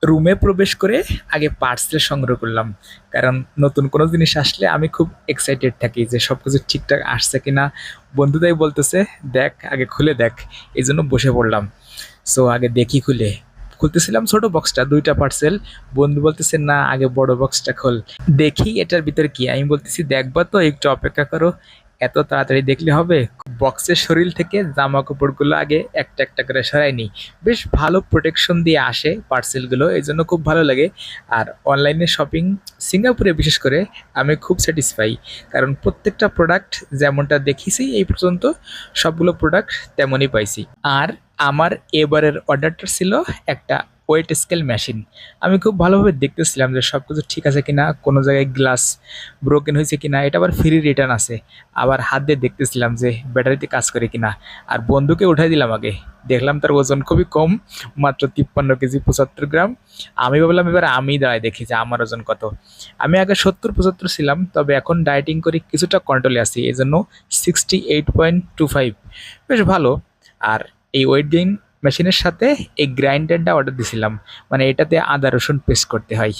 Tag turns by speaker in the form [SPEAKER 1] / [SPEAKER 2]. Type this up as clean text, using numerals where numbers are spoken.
[SPEAKER 1] রুমে প্রবেশ করে আগে পার্সেল সংগ্রহ করলাম, কারণ নতুন কোনো জিনিস আসলে আমি খুব এক্সাইটেড থাকি যে সব কিছু ঠিকঠাক আসছে কিনা। বন্ধুটাই বলতেছে দেখ আগে খুলে দেখ, এই জন্য বসে পড়লাম। সো আগে দেখি খুলে, খুলতেছিলাম ছোট বক্সটা, দুইটা পার্সেল। বন্ধু বলতেছে না আগে বড় বক্সটা খোল, দেখি এটার ভিতরে কি। আমি বলতেছি দেখবা তো, একটু অপেক্ষা করো, এত তাড়াতাড়ি দেখলে হবে। বক্সের শরীর থেকে জামা কাপড়গুলো আগে একটা একটা করে সরাই নিই। বেশ ভালো প্রোটেকশন দিয়ে আসে পার্সেলগুলো, এই জন্য খুব ভালো লাগে। আর অনলাইনে শপিং সিঙ্গাপুরে বিশেষ করে আমি খুব স্যাটিসফাই, কারণ প্রত্যেকটা প্রোডাক্ট যেমনটা দেখেছি এই পর্যন্ত সবগুলো প্রোডাক্ট তেমনই পাইছি। আর আমার এবারের অর্ডারটা ছিল একটা ওয়েট স্কেল মেশিন। আমি খুব ভালোভাবে দেখতেছিলাম যে সব কিছু ঠিক আছে কিনা, কোনো জায়গায় গ্লাস ব্রোকেন হয়েছে কিনা, এটা আবার ফ্রি রিটার্ন আছে। আবার হাত দিয়ে দেখতেছিলাম যে ব্যাটারিতে কাজ করে কিনা। আর বন্ধুকে উঠাই দিলাম আগে, দেখলাম তার ওজন খুবই কম, মাত্র 53 কেজি 75 গ্রাম। আমি ভাবলাম এবার আমি দাঁড়ায় দেখি যে আমার ওজন কত। আমি আগে 70-75 ছিলাম, তবে এখন ডায়েটিং করি, কিছুটা কন্ট্রোলে আছি, এই জন্য 68.25, বেশ ভালো। আর এই ওয়েট গেইন মেশিনের সাথে এই গ্রাইন্ডারটা অর্ডার দিছিলাম, মানে এটাতে আদা রসুন পেস্ট করতে হয়।